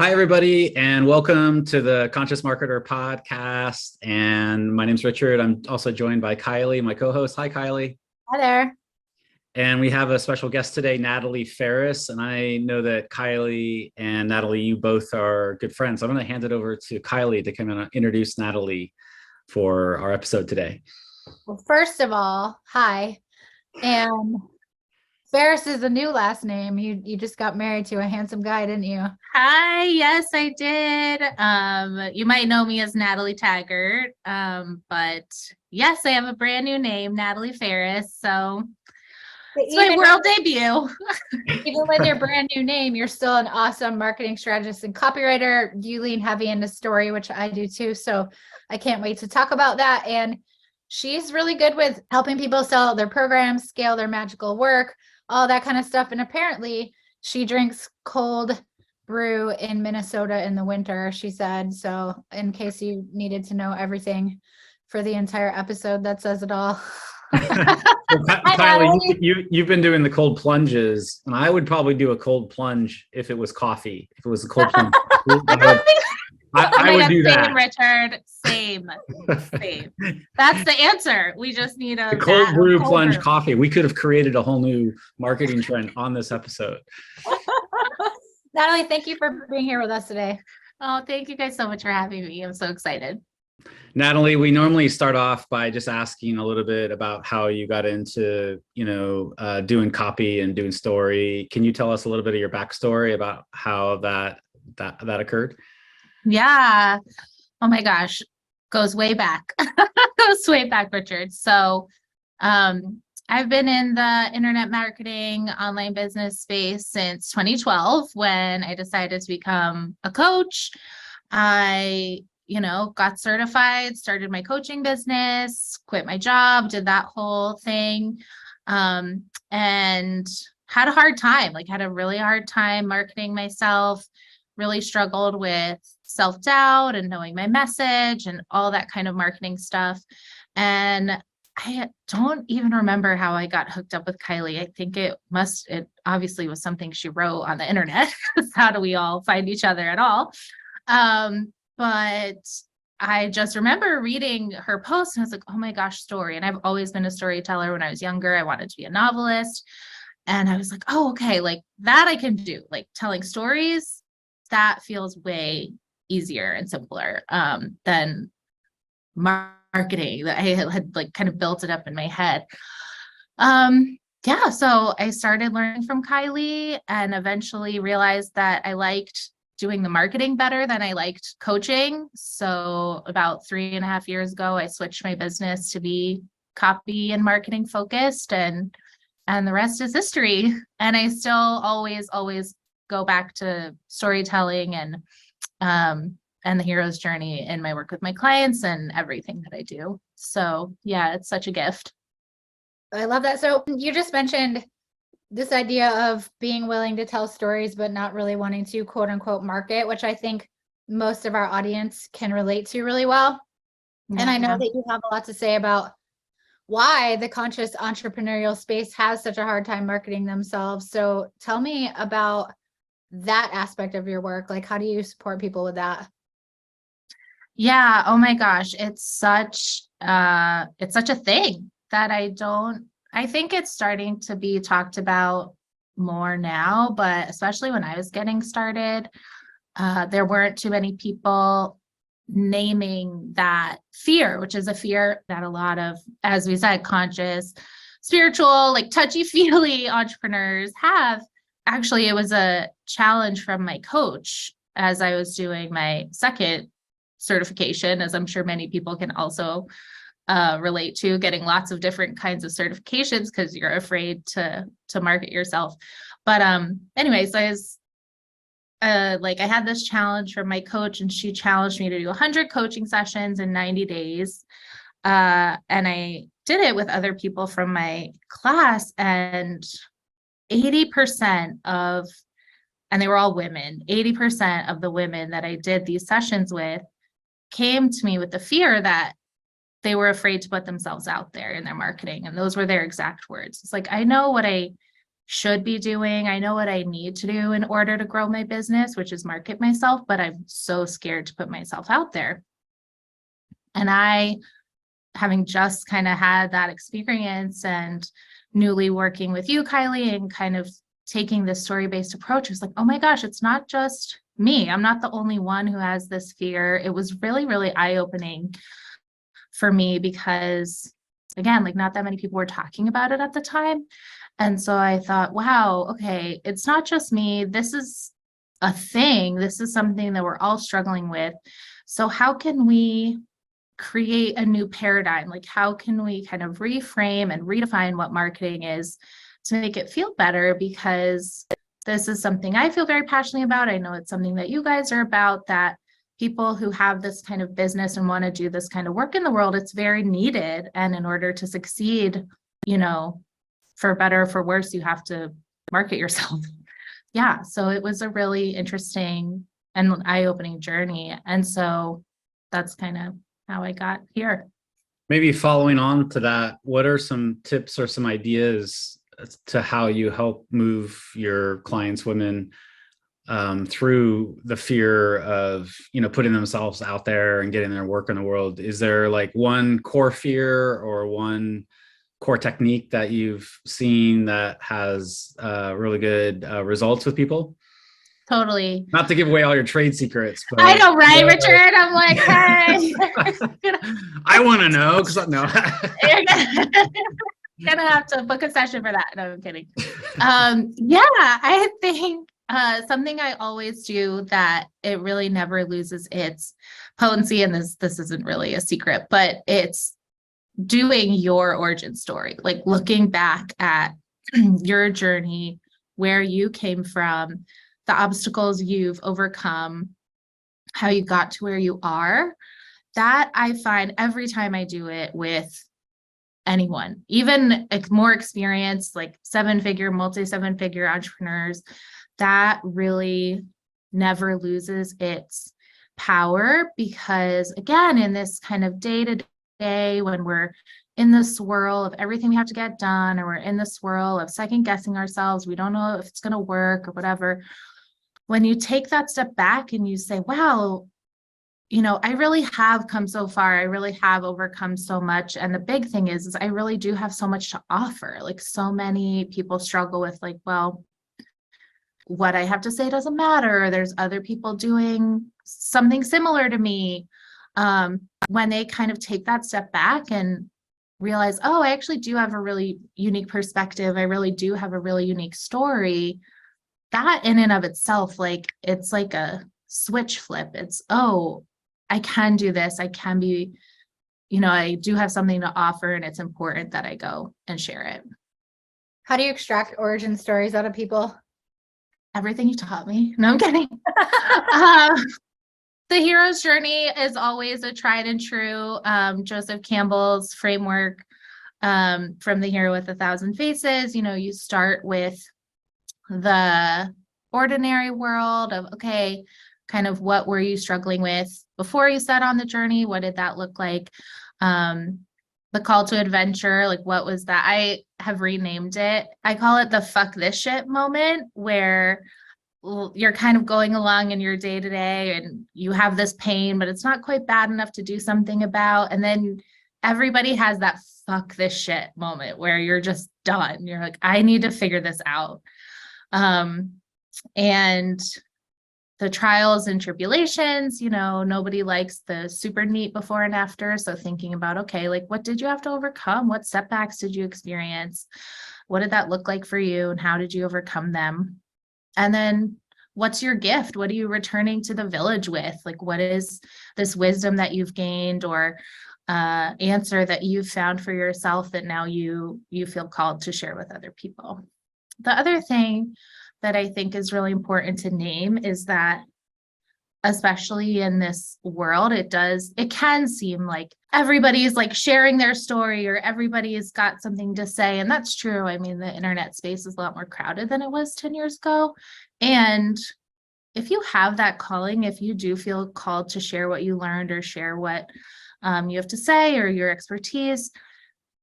Hi, everybody, and welcome to the Conscious Marketer podcast. And my name's Richard. I'm also joined by Kylie, my co-host. Hi, Kylie. Hi there. And we have a special guest today, Natalie Ferris. And I know that Kylie and Natalie, you both are good friends. So I'm going to hand it over to Kylie to come and introduce Natalie for our episode today. Well, first of all, hi. And Ferris is a new last name. You just got married to a handsome guy, didn't you? Hi, yes, I did. You might know me as Natalie Taggart. But yes, I have a brand new name, Natalie Ferris. So it's my world debut. Even with your brand new name, you're still an awesome marketing strategist and copywriter. You lean heavy into story, which I do too. So I can't wait to talk about that. And she's really good with helping people sell their programs, scale their magical work, all that kind of stuff. And apparently she drinks cold brew in Minnesota in the winter, she said. So in case you needed to know everything for the entire episode, that says it all. Kylie, you've been doing the cold plunges, and I would probably do a cold plunge if it was coffee. If it was a cold plunge, I would do that. Richard, same. That's the answer. We just need a cold brew plunge coffee. We could have created a whole new marketing trend on this episode. Natalie, thank you for being here with us today. Oh, thank you guys so much for having me. I'm so excited. Natalie, we normally start off by just asking a little bit about how you got into, doing copy and doing story. Can you tell us a little bit of your backstory about how that occurred? Yeah. Oh my gosh. Goes way back. Goes way back, Richard. So, I've been in the internet marketing online business space since 2012 when I decided to become a coach. I got certified, started my coaching business, quit my job, did that whole thing, and had a hard time, had a really hard time marketing myself, really struggled with self-doubt and knowing my message and all that kind of marketing stuff. And I don't even remember how I got hooked up with Kylie. I think it obviously was something she wrote on the internet. How do we all find each other at all? But I just remember reading her post and I was like, oh my gosh, story. And I've always been a storyteller. When I was younger, I wanted to be a novelist. And I was like, oh, okay, that I can do, telling stories. That feels way easier and simpler than marketing. That I had kind of built it up in my head. So I started learning from Kylie and eventually realized that I liked doing the marketing better than I liked coaching. So about 3.5 years ago, I switched my business to be copy and marketing focused, and the rest is history. And I still always go back to storytelling and the hero's journey in my work with my clients and everything that I do. So yeah, it's such a gift. I love that. So you just mentioned this idea of being willing to tell stories, but not really wanting to quote unquote market, which I think most of our audience can relate to really well. Yeah. And I know that you have a lot to say about why the conscious entrepreneurial space has such a hard time marketing themselves. So tell me about that aspect of your work. How do you support people with that? Yeah. Oh my gosh. It's such a thing that I think it's starting to be talked about more now, but especially when I was getting started, there weren't too many people naming that fear, which is a fear that a lot of, as we said, conscious, spiritual, touchy-feely entrepreneurs have. Actually, it was a challenge from my coach as I was doing my second certification, as I'm sure many people can also relate to, getting lots of different kinds of certifications because you're afraid to market yourself. But anyways, I was I had this challenge from my coach, and she challenged me to do 100 coaching sessions in 90 days. And I did it with other people from my class, and 80% and they were all women, 80% of the women that I did these sessions with came to me with the fear that they were afraid to put themselves out there in their marketing. And those were their exact words. It's I know what I should be doing. I know what I need to do in order to grow my business, which is market myself, but I'm so scared to put myself out there. And I, having just kind of had that experience and newly working with you, Kylie, and kind of taking this story-based approach, was like, oh my gosh, it's not just me. I'm not the only one who has this fear. It was really, really eye-opening for me because, again, like not that many people were talking about it at the time. And so I thought, wow, okay, it's not just me. This is a thing. This is something that we're all struggling with. So how can we create a new paradigm? Like, how can we kind of reframe and redefine what marketing is to make it feel better? Because this is something I feel very passionate about. I know it's something that you guys are about, that people who have this kind of business and want to do this kind of work in the world, it's very needed. And in order to succeed, you know, for better or for worse, you have to market yourself. Yeah. So it was a really interesting and eye-opening journey. And so that's kind of how I got here. Maybe following on to that, what are some tips or some ideas to how you help move your clients, women, through the fear of, you know, putting themselves out there and getting their work in the world? Is there like one core fear or one core technique that you've seen that has really good results with people? Totally. Not to give away all your trade secrets, but I know, right, Richard? I'm like, hey. I want to know, because no. You're gonna have to book a session for that. No, I'm kidding. Yeah, I think something I always do that it really never loses its potency, and this isn't really a secret, but it's doing your origin story, like looking back at your journey, where you came from, the obstacles you've overcome, how you got to where you are. That I find every time I do it with anyone, even more experienced, like multi-seven-figure entrepreneurs, that really never loses its power. Because again, in this kind of day-to-day, when we're in the swirl of everything we have to get done, or we're in the swirl of second guessing ourselves, we don't know if it's going to work or whatever. When you take that step back and you say, wow, you know, I really have come so far. I really have overcome so much. And the big thing is I really do have so much to offer. Like, so many people struggle with like, well, what I have to say doesn't matter. There's other people doing something similar to me. When they kind of take that step back and realize, oh, I actually do have a really unique perspective. I really do have a really unique story. That in and of itself, like, it's like a switch flip. It's, oh, I can do this. I can be, you know, I do have something to offer, and it's important that I go and share it. How do you extract origin stories out of people? Everything you taught me. No, I'm kidding. The hero's journey is always a tried and true Joseph Campbell's framework, from the hero with 1,000 faces. You know, you start with the ordinary world of, okay, kind of what were you struggling with before you set on the journey? What did that look like? The call to adventure, like, what was that? I have renamed it. I call it the fuck this shit moment, where you're kind of going along in your day to day and you have this pain, but it's not quite bad enough to do something about. And then everybody has that fuck this shit moment where you're just done. You're like, I need to figure this out. And the trials and tribulations, you know, nobody likes the super neat before and after. So thinking about, okay, like, what did you have to overcome? What setbacks did you experience? What did that look like for you? And how did you overcome them? And then what's your gift? What are you returning to the village with? Like, what is this wisdom that you've gained, or answer that you've found for yourself that now you feel called to share with other people? The other thing that I think is really important to name is that, especially in this world, it can seem like everybody's like sharing their story, or everybody's got something to say. And that's true. I mean, the internet space is a lot more crowded than it was 10 years ago. And if you have that calling, if you do feel called to share what you learned, or share what you have to say, or your expertise,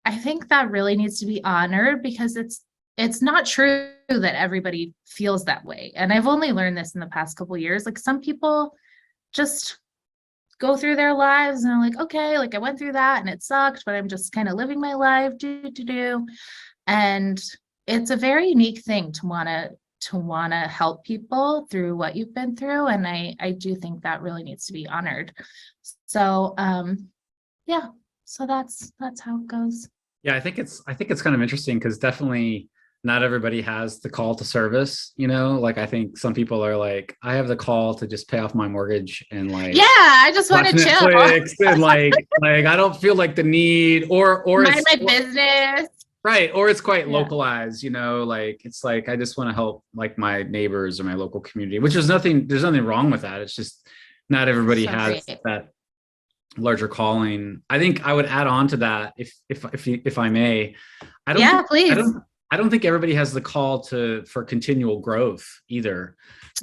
I think that really needs to be honored, because it's it's not true that everybody feels that way. And I've only learned this in the past couple of years. Like some people just go through their lives and are like, okay, like I went through that and it sucked, but I'm just kind of living my life, do. And it's a very unique thing to want to help people through what you've been through. And I do think that really needs to be honored. So yeah, so that's how it goes. Yeah, I think it's kind of interesting because definitely not everybody has the call to service, like I think some people are like, I have the call to just pay off my mortgage and like, yeah, I just want to chill and like I don't feel like the need or mind my business. Right. Or it's quite localized, like it's like I just want to help like my neighbors or my local community, which there's nothing wrong with that. It's just not everybody has that larger calling. I think I would add on to that if I may. Please. I don't think everybody has the call for continual growth either.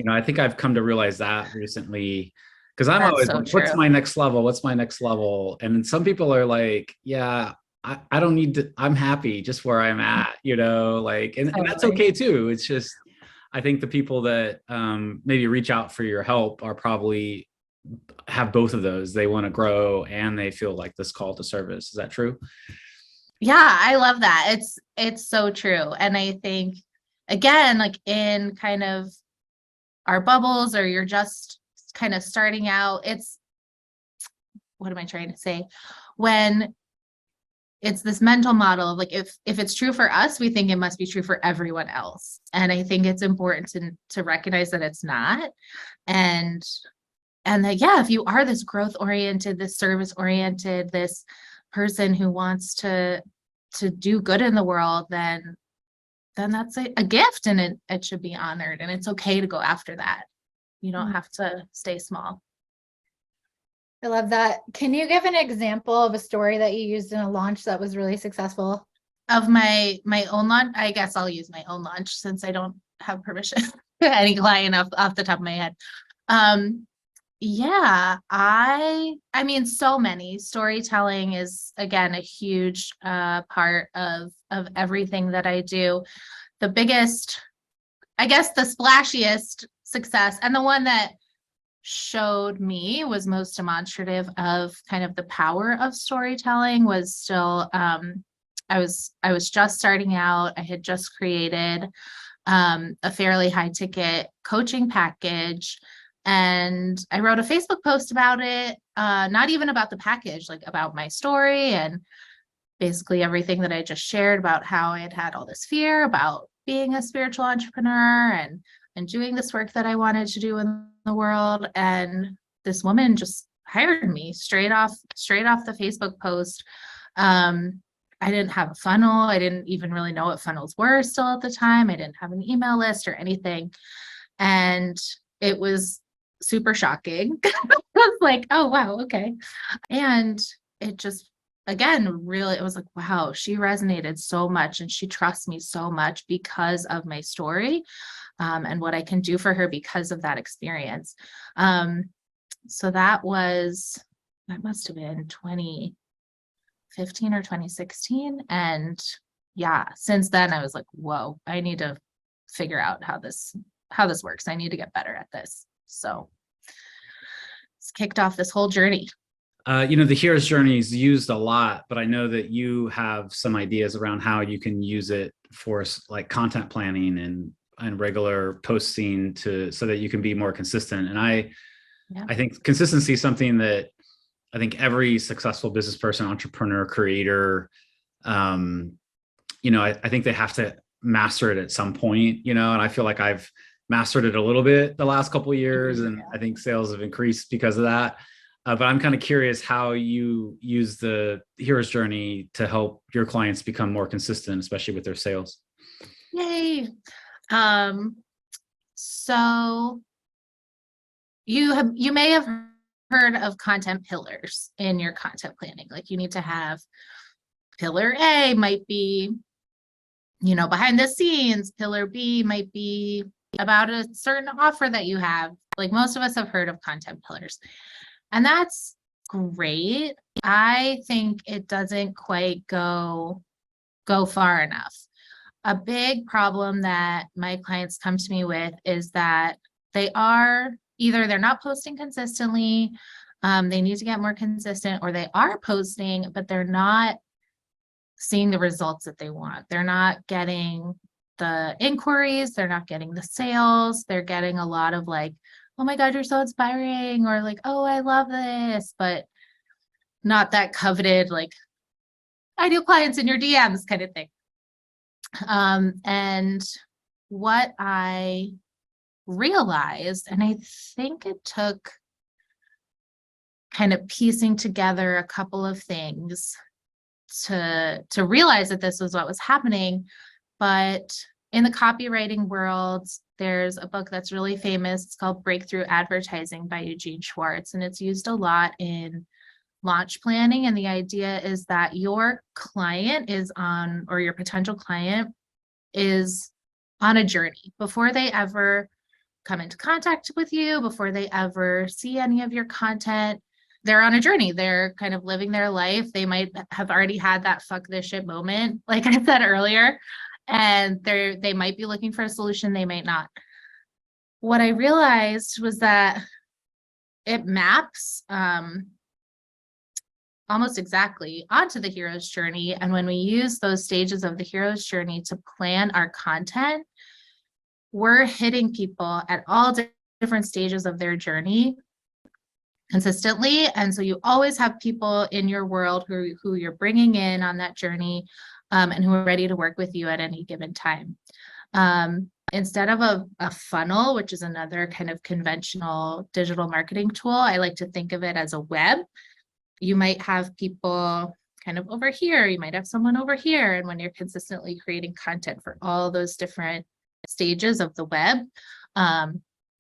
I think I've come to realize that recently because I'm always like, what's my next level? What's my next level? And some people are like, yeah, I don't need to, I'm happy just where I'm at, like, and that's okay too. It's just, I think the people that maybe reach out for your help are probably have both of those. They want to grow and they feel like this call to service. Is that true? Yeah, I love that. It's so true. And I think, again, like in kind of our bubbles or you're just kind of starting out, what am I trying to say? When it's this mental model of like, if it's true for us, we think it must be true for everyone else. And I think it's important to recognize that it's not. And that, yeah, if you are this growth oriented, this service oriented, this person who wants to do good in the world, then that's a gift and it should be honored. And it's okay to go after that. You don't have to stay small. I love that. Can you give an example of a story that you used in a launch that was really successful? Of my own launch? I guess I'll use my own launch since I don't have permission any client off the top of my head. Yeah, I mean, so many. Storytelling is, again, a huge part of everything that I do. The biggest, I guess the splashiest success, and the one that showed me was most demonstrative of kind of the power of storytelling, was still, I was just starting out. I had just created a fairly high ticket coaching package. And I wrote a Facebook post about it, not even about the package, like about my story and basically everything that I just shared about how I had all this fear about being a spiritual entrepreneur and doing this work that I wanted to do in the world. And this woman just hired me straight off the Facebook post. I didn't have a funnel. I didn't even really know what funnels were still at the time. I didn't have an email list or anything. And it was super shocking. I was like, oh, wow, okay. And it just, again, really, it was like, wow, she resonated so much and she trusts me so much because of my story and what I can do for her because of that experience. So that must have been 2015 or 2016. And yeah, since then I was like, whoa, I need to figure out how this works. I need to get better at this. So it's kicked off this whole journey. The hero's journey is used a lot, but I know that you have some ideas around how you can use it for like content planning and regular posting so that you can be more consistent. And I think consistency is something that I think every successful business person, entrepreneur, creator, I think they have to master it at some point, and I feel like I've mastered it a little bit the last couple of years, and I think sales have increased because of that. But I'm kind of curious how you use the hero's journey to help your clients become more consistent, especially with their sales. Yay. So you may have heard of content pillars in your content planning. Like you need to have pillar A might be, behind the scenes. Pillar B might be about a certain offer that you have. Like most of us have heard of content pillars, and that's great. I think it doesn't quite go far enough. a big problem that my clients come to me with is that they are either they're not posting consistently, they need to get more consistent, or they are posting, but they're not seeing the results that they want. They're not getting the inquiries, they're not getting the sales, they're getting a lot of like, oh my God, you're so inspiring, or like, oh, I love this, but not that coveted, like, ideal clients in your DMs kind of thing. And what I realized, and I think it took kind of piecing together a couple of things to realize that this was what was happening. But in the copywriting world, there's a book that's really famous. It's called Breakthrough Advertising by Eugene Schwartz, and it's used a lot in launch planning. And the idea is that your client is on, or your potential client is on a journey before they ever come into contact with you, before they ever see any of your content. They're on a journey. They're kind of living their life. They might have already had that fuck this shit moment, like I said earlier, and they might be looking for a solution. They might not. What I realized was that it maps almost exactly onto the hero's journey. And when we use those stages of the hero's journey to plan our content, we're hitting people at all different stages of their journey consistently. And so you always have people in your world who you're bringing in on that journey, and who are ready to work with you at any given time. Instead of a funnel, which is another kind of conventional digital marketing tool, I like to think of it as a web. You might have people kind of over here, you might have someone over here. And when you're consistently creating content for all those different stages of the web,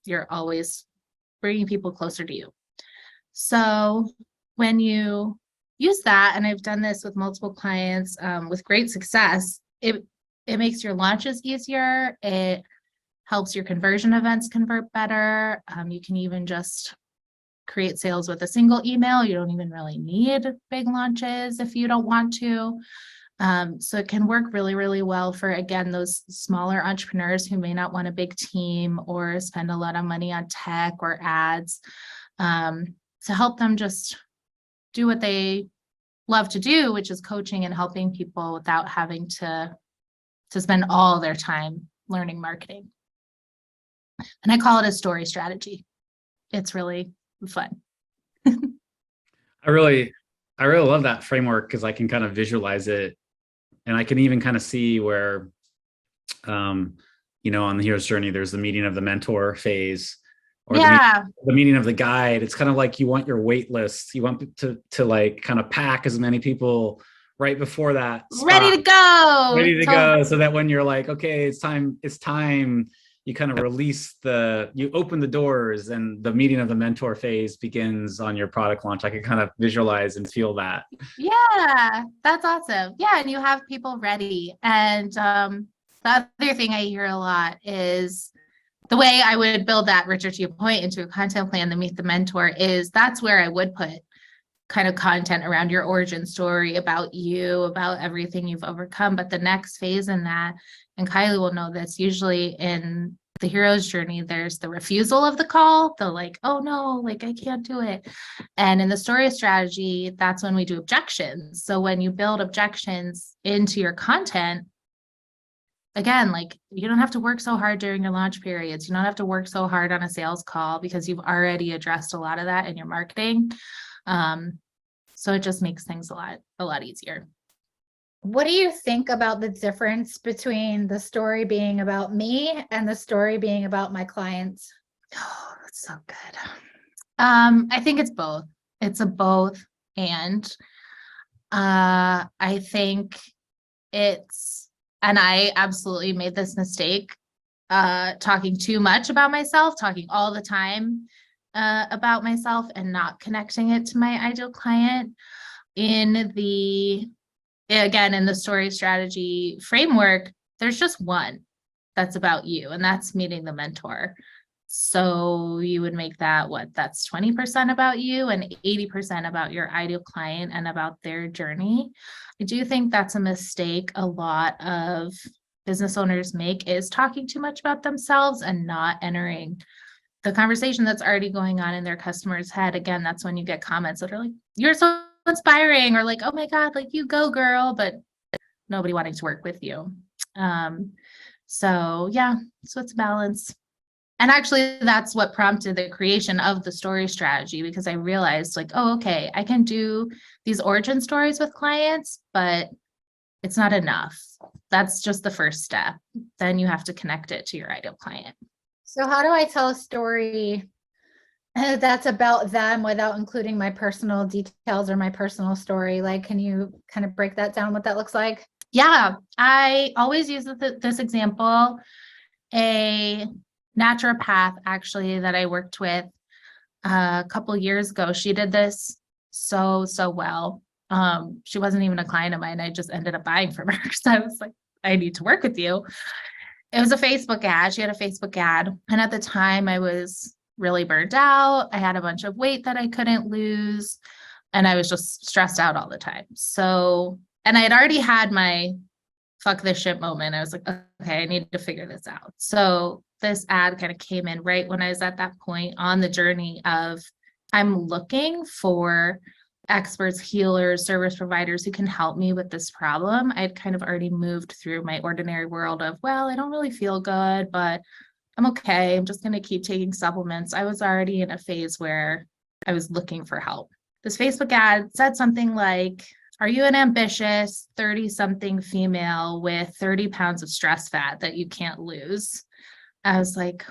you're always bringing people closer to you. So when you use that, and I've done this with multiple clients with great success, it makes your launches easier. It helps your conversion events convert better. You can even just create sales with a single email. You don't even really need big launches if you don't want to. So it can work really, really well for, again, those smaller entrepreneurs who may not want a big team or spend a lot of money on tech or ads, to help them just do what they love to do, which is coaching and helping people without having to spend all their time learning marketing. And I call it a story strategy. It's really fun. I really love that framework because I can kind of visualize it, and I can even kind of see where, on the hero's journey, there's the meeting of the mentor phase, or the meeting of the guide. It's kind of like you want your wait list. You want to like kind of pack as many people right before that spot, ready to go, so that when you're like, okay, it's time, you kind of you open the doors and the meeting of the mentor phase begins on your product launch. I can kind of visualize and feel that. Yeah, that's awesome. Yeah, and you have people ready. And the other thing I hear a lot is the way I would build that, Richard, to your point, into a content plan, the Meet the Mentor, is that's where I would put kind of content around your origin story, about you, about everything you've overcome. But the next phase in that, and Kylie will know this, usually in the hero's journey, there's the refusal of the call, the like, oh no, like I can't do it. And in the story strategy, that's when we do objections. So when you build objections into your content, again, like you don't have to work so hard during your launch periods. You don't have to work so hard on a sales call because you've already addressed a lot of that in your marketing. So it just makes things a lot easier. What do you think about the difference between the story being about me and the story being about my clients? Oh, that's so good. I think it's both. It's a both. And I think and I absolutely made this mistake, talking too much about myself, talking all the time about myself and not connecting it to my ideal client. In the story strategy framework, there's just one that's about you, and that's meeting the mentor. So you would make that that's 20% about you and 80% about your ideal client and about their journey. I do think that's a mistake a lot of business owners make is talking too much about themselves and not entering the conversation that's already going on in their customer's head. Again, that's when you get comments that are like, you're so inspiring, or like, oh my God, like you go girl, but nobody wanting to work with you. So yeah, so it's a balance. And actually that's what prompted the creation of the story strategy, because I realized like, oh, okay, I can do these origin stories with clients, but it's not enough. That's just the first step. Then you have to connect it to your ideal client. So how do I tell a story that's about them without including my personal details or my personal story? Like, can you kind of break that down, what that looks like? Yeah, I always use this example. A naturopath actually that I worked with a couple years ago, she did this so well. She wasn't even a client of mine. I just ended up buying from her because I was like, I need to work with you. It was a Facebook ad. She had a Facebook ad. And at the time I was really burnt out. I had a bunch of weight that I couldn't lose. And I was just stressed out all the time. So, and I had already had my fuck this shit moment. I was like, okay, I need to figure this out. So this ad kind of came in right when I was at that point on the journey of I'm looking for experts, healers, service providers who can help me with this problem. I'd kind of already moved through my ordinary world of, well, I don't really feel good, but I'm okay. I'm just going to keep taking supplements. I was already in a phase where I was looking for help. This Facebook ad said something like, are you an ambitious 30-something female with 30 pounds of stress fat that you can't lose? I was like,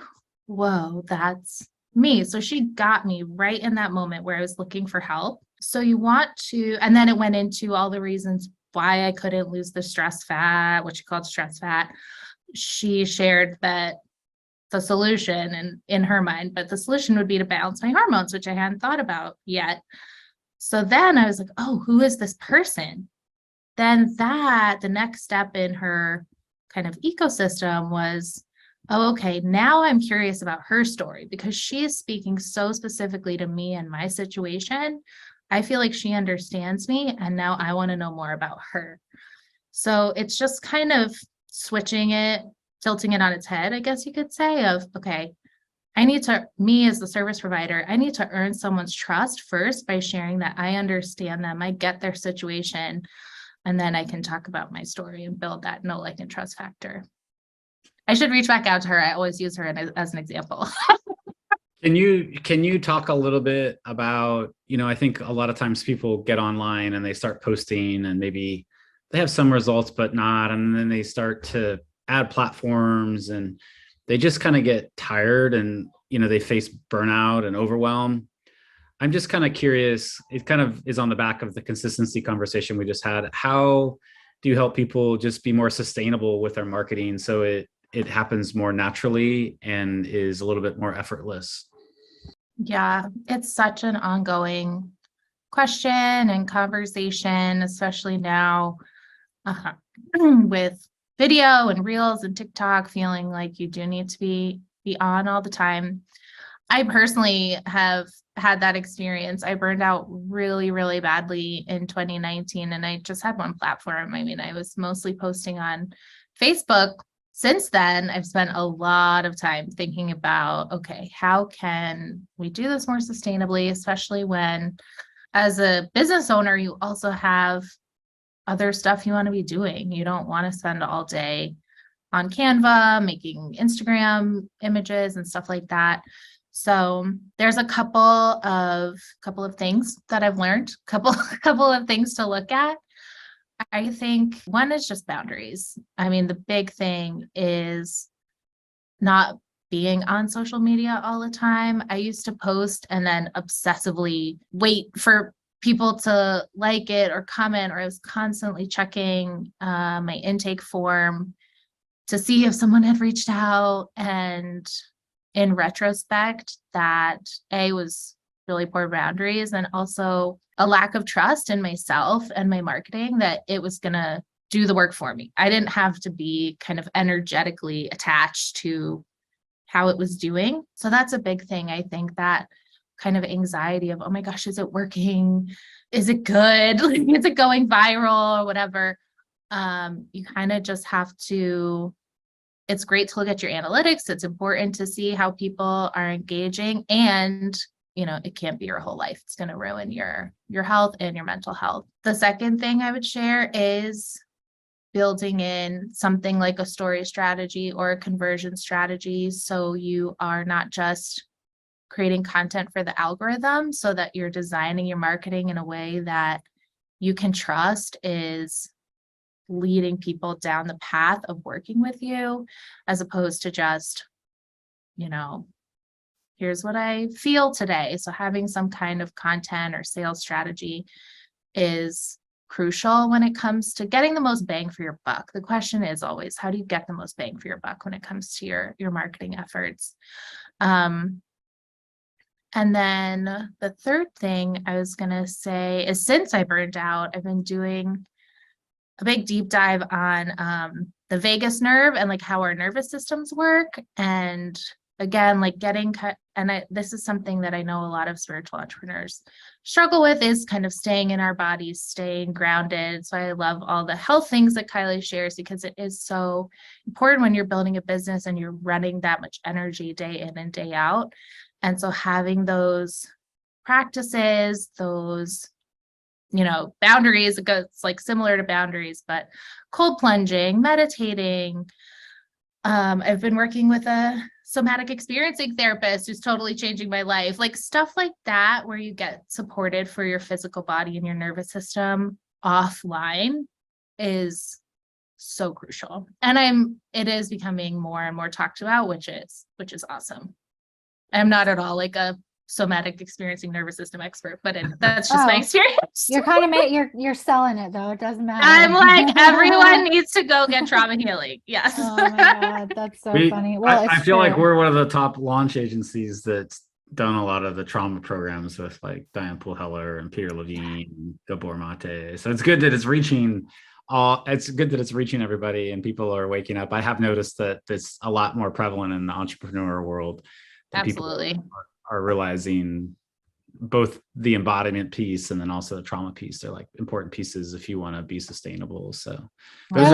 whoa, that's me. So she got me right in that moment where I was looking for help. So you want to, and then it went into all the reasons why I couldn't lose the stress fat, what she called stress fat. She shared that the solution, and in her mind, but the solution would be to balance my hormones, which I hadn't thought about yet. So then I was like, oh, who is this person? Then the next step in her kind of ecosystem was, oh, okay, now I'm curious about her story because she is speaking so specifically to me and my situation. I feel like she understands me, and now I want to know more about her. So it's just kind of switching it, tilting it on its head, I guess you could say, of, okay, me as the service provider, I need to earn someone's trust first by sharing that I understand them, I get their situation, and then I can talk about my story and build that know, like, and trust factor. I should reach back out to her. I always use her as an example. Can you talk a little bit about, I think a lot of times people get online and they start posting and maybe they have some results, but not, and then they start to add platforms and they just kind of get tired and, they face burnout and overwhelm. I'm just kind of curious, it kind of is on the back of the consistency conversation we just had. How do you help people just be more sustainable with their marketing so it happens more naturally and is a little bit more effortless? Yeah, it's such an ongoing question and conversation, especially now with video and reels and TikTok, feeling like you do need to be on all the time. I personally have had that experience. I burned out really, really badly in 2019, and I just had one platform. I mean, I was mostly posting on Facebook. Since then, I've spent a lot of time thinking about, okay, how can we do this more sustainably, especially when as a business owner, you also have other stuff you want to be doing. You don't want to spend all day on Canva, making Instagram images and stuff like that. So there's a couple of things that I've learned, couple of things to look at. I think one is just boundaries. I mean, the big thing is not being on social media all the time. I used to post and then obsessively wait for people to like it or comment, or I was constantly checking my intake form to see if someone had reached out. And in retrospect, that was really poor boundaries, and also a lack of trust in myself and my marketing that it was going to do the work for me. I didn't have to be kind of energetically attached to how it was doing. So that's a big thing. I think that kind of anxiety of, oh my gosh, is it working? Is it good? Is it going viral or whatever? You kind of just have to, it's great to look at your analytics. It's important to see how people are engaging, and it can't be your whole life. It's going to ruin your health and your mental health. The second thing I would share is building in something like a story strategy or a conversion strategy. So you are not just creating content for the algorithm, so that you're designing your marketing in a way that you can trust is leading people down the path of working with you, as opposed to just, here's what I feel today. So having some kind of content or sales strategy is crucial when it comes to getting the most bang for your buck. The question is always, how do you get the most bang for your buck when it comes to your marketing efforts? And then the third thing I was going to say is, since I burned out, I've been doing a big deep dive on the vagus nerve and like how our nervous systems work. And again, like this is something that I know a lot of spiritual entrepreneurs struggle with, is kind of staying in our bodies, staying grounded. So I love all the health things that Kylie shares, because it is so important when you're building a business and you're running that much energy day in and day out. And so having those practices, those boundaries, it goes like similar to boundaries, but cold plunging, meditating. I've been working with a somatic experiencing therapist who's totally changing my life, like stuff like that, where you get supported for your physical body and your nervous system offline is so crucial. And it is becoming more and more talked about, which is awesome. I'm not at all like a somatic experiencing nervous system expert, but that's just my experience. You're kind of you're selling it though. It doesn't matter. I'm like, everyone needs to go get trauma healing. Yes. Oh my God, that's so funny. Well, I feel like we're one of the top launch agencies that's done a lot of the trauma programs with like Diane Poole-Heller and Peter Levine and Gabor Mate. So it's good that it's reaching everybody and people are waking up. I have noticed that it's a lot more prevalent in the entrepreneur world. Absolutely. People are realizing both the embodiment piece and then also the trauma piece. They're like important pieces if you want to be sustainable. So those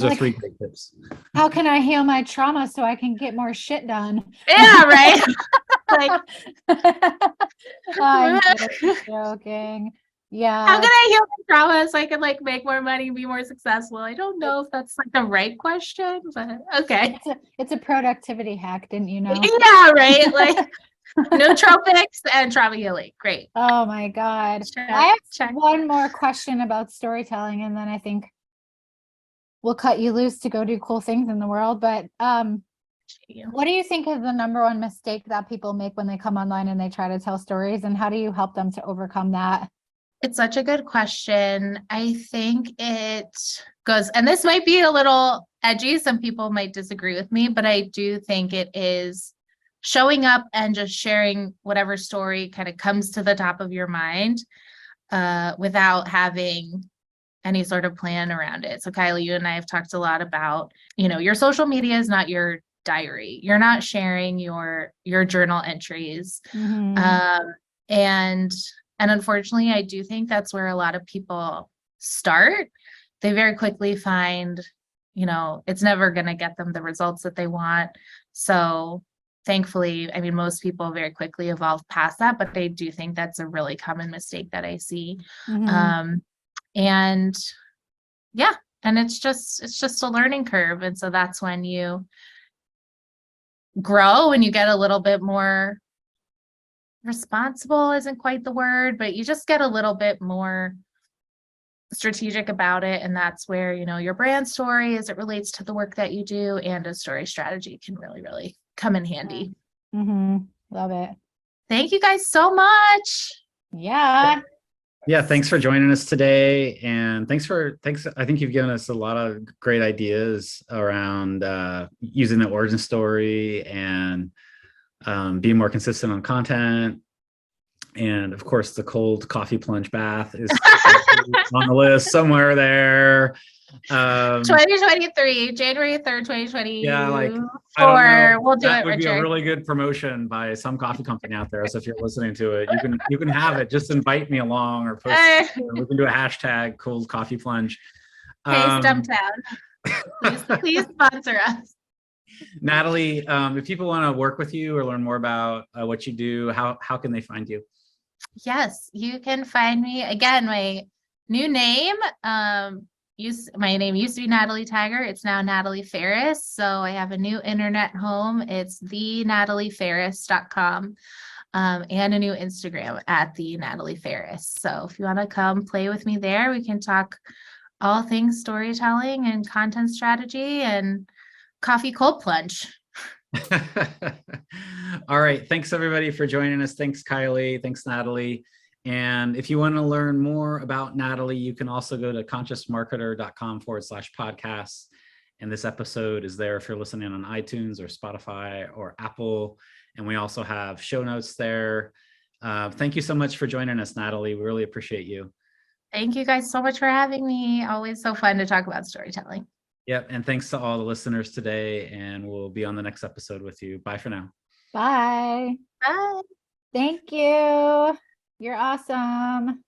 are three great tips. How can I heal my trauma so I can get more shit done? Yeah, right. Like, I'm joking. Yeah. How can I heal my trauma so I can like make more money, be more successful? I don't know if that's like the right question, but okay. It's a productivity hack, didn't you know? Yeah, right. Like nootropics and trauma healing. Great. Oh my God. I have one more question about storytelling, and then I think we'll cut you loose to go do cool things in the world. But what do you think is the number one mistake that people make when they come online and they try to tell stories, and how do you help them to overcome that? It's such a good question. I think it goes, and this might be a little edgy, some people might disagree with me, but I do think it is showing up and just sharing whatever story kind of comes to the top of your mind without having any sort of plan around it. So Kylie, you and I have talked a lot about, your social media is not your diary. You're not sharing your journal entries. Mm-hmm. And unfortunately, I do think that's where a lot of people start. They very quickly find, it's never going to get them the results that they want. So thankfully, most people very quickly evolve past that, but I do think that's a really common mistake that I see. Mm-hmm. And it's just a learning curve. And so that's when you grow and you get a little bit more responsible, isn't quite the word, but you just get a little bit more strategic about it. And that's where, your brand story as it relates to the work that you do and a story strategy can really, really come in handy. Mm-hmm. Love it. Thank you guys so much. Yeah. Yeah. Thanks for joining us today. And thanks. I think you've given us a lot of great ideas around using the origin story and being more consistent on content. And of course, the cold coffee plunge bath is on the list somewhere there. 2023, January 3rd, 2020. Yeah, like we'll do that it, would Richard. be a really good promotion by some coffee company out there. So if you're listening to it, you can have it. Just invite me along or post it. We can do a hashtag cold coffee plunge. Hey, Um, Stumptown. Please sponsor us. Natalie, if people want to work with you or learn more about what you do, how can they find you? Yes, you can find me again. My new name, my name used to be Natalie Taggart. It's now Natalie Ferris. So I have a new internet home. It's thenataliefferis.com, and a new Instagram at the Natalie Ferris. So if you want to come play with me there, we can talk all things storytelling and content strategy and coffee cold plunge. All right. Thanks everybody for joining us. Thanks, Kylie. Thanks, Natalie. And if you want to learn more about Natalie, you can also go to consciousmarketer.com/podcasts. And this episode is there if you're listening on iTunes or Spotify or Apple. And we also have show notes there. Thank you so much for joining us, Natalie. We really appreciate you. Thank you guys so much for having me. Always so fun to talk about storytelling. Yep. And thanks to all the listeners today. And we'll be on the next episode with you. Bye for now. Bye. Bye. Thank you. You're awesome.